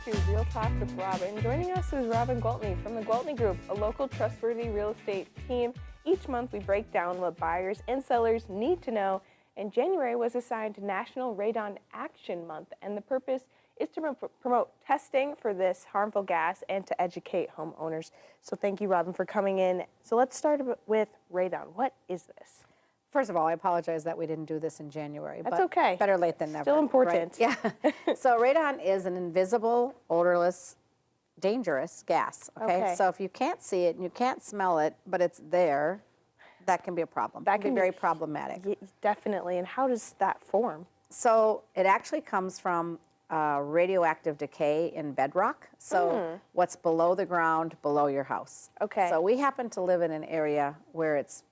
to Real Talk with Robin. Joining us is Robin Gwaltney from the Gwaltney Group, a local trustworthy real estate team. Each month we break down what buyers and sellers need to know, and January was assigned National Radon Action Month, and the purpose is to promote testing for this harmful gas and to educate homeowners. So thank you, Robin, for coming in. So let's start with radon. What is this? First of all, I apologize that we didn't do this in January. That's but okay. Better late than never. Still important. Right? Yeah. So radon is an invisible, odorless, dangerous gas. Okay? So if you can't see it and you can't smell it, but it's there, that can be a problem. That can be very problematic. Definitely. And how does that form? So it actually comes from radioactive decay in bedrock. So what's below the ground, below your house. Okay. So we happen to live in an area where it's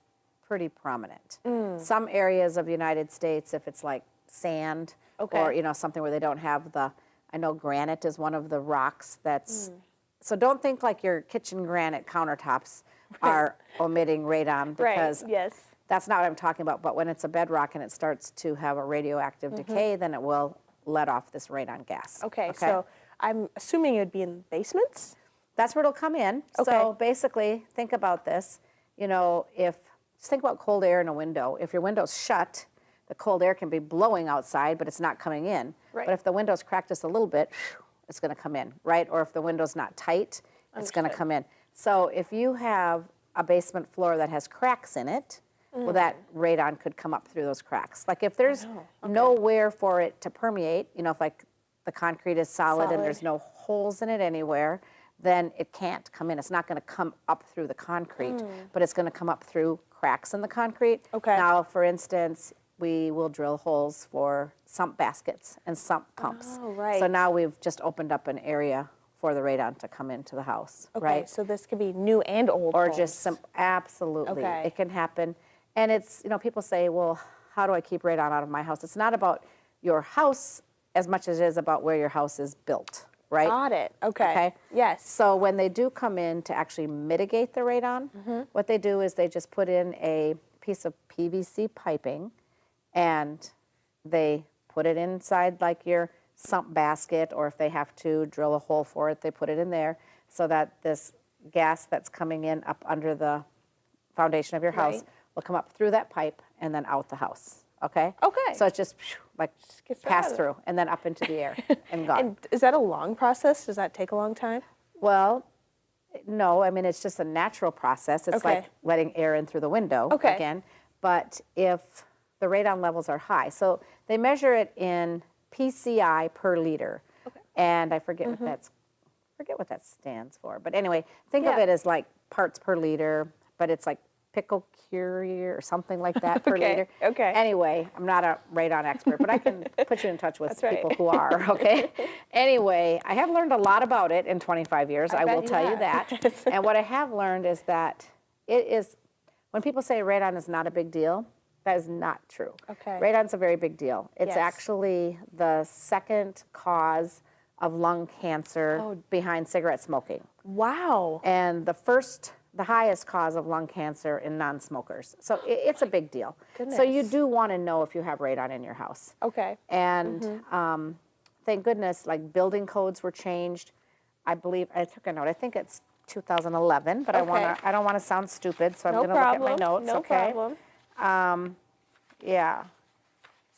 pretty prominent. Some areas of the United States, if it's like sand or something where they don't have I know granite is one of the rocks that's, so don't think like your kitchen granite countertops are omitting radon, because that's not what I'm talking about. But when it's a bedrock and it starts to have a radioactive decay, then it will let off this radon gas. Okay, so I'm assuming it would be in basements? That's where it'll come in. So basically, think about this. Just think about cold air in a window. If your window's shut, the cold air can be blowing outside, but it's not coming in. But if the window's cracked just a little bit, it's going to come in, right? Or if the window's not tight, it's going to come in. So if you have a basement floor that has cracks in it, well, that radon could come up through those cracks. Like if there's nowhere for it to permeate, if like the concrete is solid and there's no holes in it anywhere, then it can't come in. It's not going to come up through the concrete, but it's going to come up through cracks in the concrete. Now, for instance, we will drill holes for sump baskets and sump pumps. So now we've just opened up an area for the radon to come into the house. Right? So this could be new and old or homes. just some, absolutely. It can happen. And it's, people say, well, how do I keep radon out of my house? It's not about your house as much as it is about where your house is built. Right? Got it. Okay. Yes. So when they do come in to actually mitigate the radon, what they do is they just put in a piece of PVC piping, and they put it inside like your sump basket, or if they have to drill a hole for it, they put it in there so that this gas that's coming in up under the foundation of your house will come up through that pipe and then out the house. Okay? So it's just like pass through and then up into the air and gone. And is that a long process? Does that take a long time? Well, no. I mean, it's just a natural process. It's like letting air in through the window again. But if the radon levels are high, so they measure it in PCI per liter. And I forget what that stands for. But anyway, think of it as like parts per liter, but it's like picocurie or something like that per liter. Anyway, I'm not a radon expert, but I can put you in touch with people who are, Anyway, I have learned a lot about it in 25 years, I will tell you that. And what I have learned is that it is, when people say radon is not a big deal, that is not true. Radon's a very big deal. It's actually the second cause of lung cancer behind cigarette smoking. Wow. And the highest cause of lung cancer in non-smokers. So it's a big deal. So you do want to know if you have radon in your house. And thank goodness, like building codes were changed. I believe, I took a note, I think it's 2011, but I don't want to sound stupid, so I'm going to look at my notes. No problem. Yeah.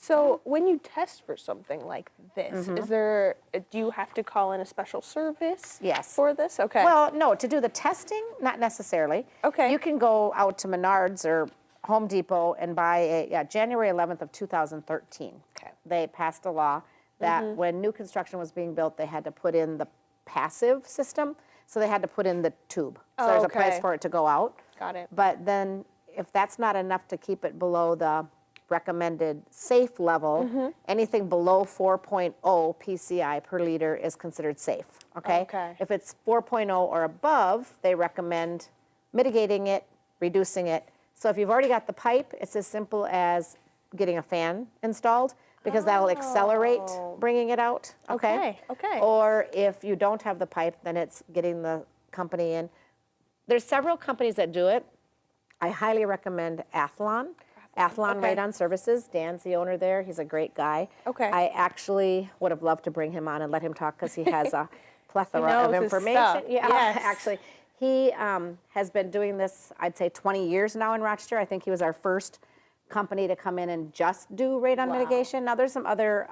So when you test for something like this, do you have to call in a special service for this? Well, no, to do the testing, not necessarily. You can go out to Menards or Home Depot and buy January 11th of 2013. They passed a law that when new construction was being built, they had to put in the passive system, so they had to put in the tube. So there's a place for it to go out. Got it. But then if that's not enough to keep it below the recommended safe level, anything below 4.0 PCI per liter is considered safe, If it's 4.0 or above, they recommend mitigating it, reducing it. So if you've already got the pipe, it's as simple as getting a fan installed, because that'll accelerate bringing it out, Or if you don't have the pipe, then it's getting the company in. There's several companies that do it. I highly recommend Athlon. Athlon Radon Services. Dan's the owner there. He's a great guy. Okay. I actually would have loved to bring him on and let him talk because he has a plethora of information. Yeah, yes. Actually, he has been doing this, I'd say, 20 years now in Rochester. I think he was our first company to come in and just do radon mitigation. Now, there's some other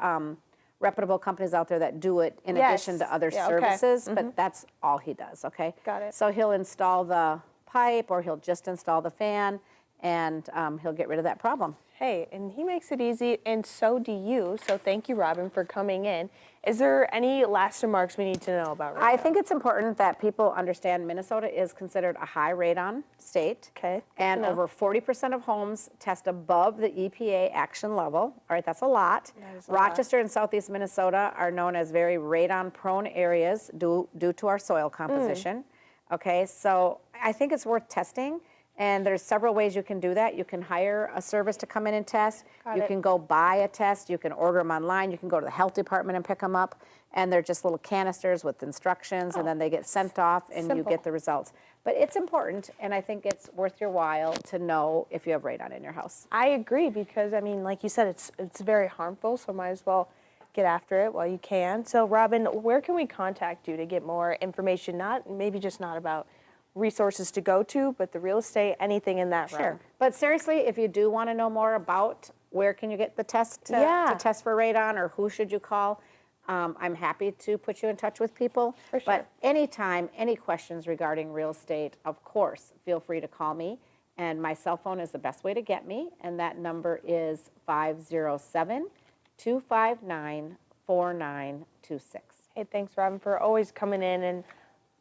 reputable companies out there that do it in addition to other services, but that's all he does, okay? Got it. So he'll install the pipe or he'll just install the fan, and he'll get rid of that problem. Hey, and he makes it easy, and so do you. So thank you, Robin, for coming in. Is there any last remarks we need to know about radon? I think it's important that people understand Minnesota is considered a high radon state. Okay. And over 40% of homes test above the EPA action level. All right, that's a lot. That is a Rochester and southeast Minnesota are known as very radon-prone areas due to our soil composition. Okay, so I think it's worth testing. And there's several ways you can do that. You can hire a service to come in and test. You can go buy a test. You can order them online. You can go to the health department and pick them up. And they're just little canisters with instructions, and then they get sent off, and you get the results. But it's important, and I think it's worth your while to know if you have radon in your house. I agree, because, I mean, like you said, it's very harmful, so might as well get after it while you can. So, Robin, where can we contact you to get more information? Maybe just not about resources to go to, but the real estate, anything in that realm. Sure. But seriously, if you do want to know more about where can you get the test to test for radon, or who should you call, I'm happy to put you in touch with people. For sure. But anytime, any questions regarding real estate, of course, feel free to call me. And my cell phone is the best way to get me, and that number is 507-259-4926. Hey, thanks, Robin, for always coming in and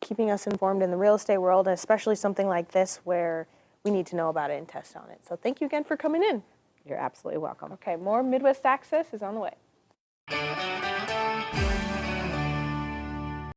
keeping us informed in the real estate world, and especially something like this where we need to know about it and test on it. So thank you again for coming in. You're absolutely welcome. Okay, more Midwest Access is on the way.